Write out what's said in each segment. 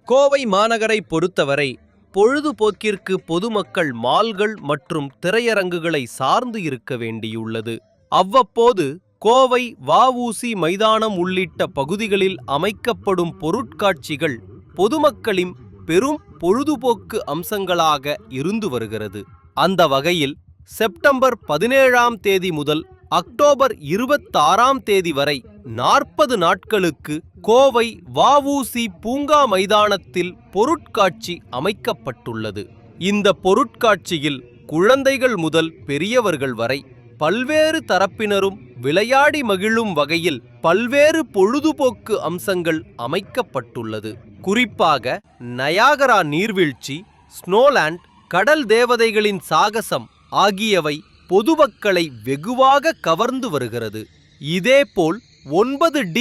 கோவை மாநகரை பொறுத்தவரை பொழுதுபோக்கிற்கு பொதுமக்கள் மால்கள் மற்றும் திரையரங்குகளை சார்ந்து இருக்க வேண்டியுள்ளது. அவ்வப்போது கோவை வ.உ.சி. மைதானம் உள்ளிட்ட பகுதிகளில் அமைக்கப்படும் பொருட்காட்சிகள் பொதுமக்களின் பெரும் பொழுதுபோக்கு அம்சங்களாக இருந்து வருகிறது. அந்த வகையில் செப்டம்பர் 17ஆம் தேதி முதல் அக்டோபர் 26ஆம் தேதி வரை 40 நாட்களுக்கு கோவை வ.உ.சி. பூங்கா மைதானத்தில் பொருட்காட்சி அமைக்கப்பட்டுள்ளது. இந்த பொருட்காட்சியில் குழந்தைகள் முதல் பெரியவர்கள் வரை பல்வேறு தரப்பினரும் விளையாடி மகிழும் வகையில் பல்வேறு பொழுதுபோக்கு அம்சங்கள் அமைக்கப்பட்டுள்ளது. குறிப்பாக நயாகரா நீர்வீழ்ச்சி, ஸ்னோலேண்ட், கடல் தேவதைகளின் சாகசம் ஆகியவை பொதுமக்களை வெகுவாக கவர்ந்து வருகிறது. இதேபோல் 9D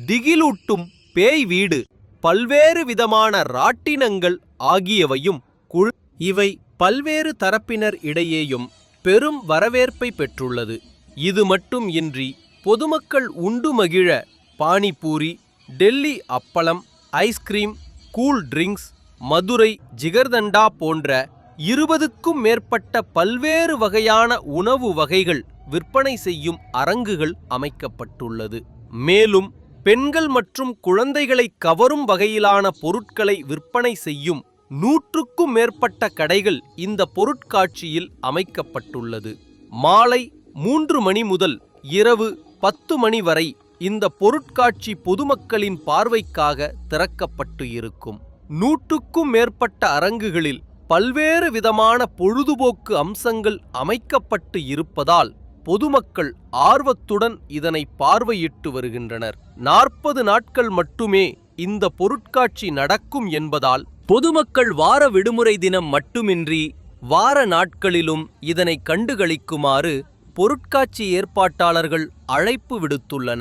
திகிலூட்டும் பேய் வீடு, பல்வேறு விதமான ராட்டினங்கள் ஆகியவையும் இவை பல்வேறு தரப்பினர் இடையேயும் பெரும் வரவேற்பை பெற்றுள்ளது. இது மட்டும் இன்றி பொதுமக்கள் உண்டு மகிழ பானிபூரி, டெல்லி அப்பளம், ice cream, cool drinks, Madurai jigarthanda போன்ற 20க்கும் மேற்பட்ட பல்வேறு வகையான உணவு வகைகள் விற்பனை செய்யும் அரங்குகள் அமைக்கப்பட்டுள்ளது. மேலும் பெண்கள் மற்றும் குழந்தைகளை கவரும் வகையிலான பொருட்களை விற்பனை செய்யும் 100க்கும் மேற்பட்ட கடைகள் இந்த பொருட்காட்சியில் அமைக்கப்பட்டுள்ளது. மாலை 3 மணி முதல் இரவு 10 மணி வரை இந்த பொருட்காட்சி பொதுமக்களின் பார்வைக்காக திறக்கப்பட்டு இருக்கும். 100க்கும் மேற்பட்ட அரங்குகளில் பல்வேறு விதமான பொழுதுபோக்கு அம்சங்கள் அமைக்கப்பட்டு இருப்பதால் பொதுமக்கள் ஆர்வத்துடன் இதனை பார்வையிட்டு வருகின்றனர். 40 நாட்கள் மட்டுமே இந்த பொருட்காட்சி நடக்கும் என்பதால் பொதுமக்கள் வார விடுமுறை தினம் மட்டுமின்றி வார நாட்களிலும் இதனை கண்டுகளிக்குமாறு பொருட்காட்சி ஏற்பாட்டாளர்கள் அழைப்பு விடுத்துள்ளனர்.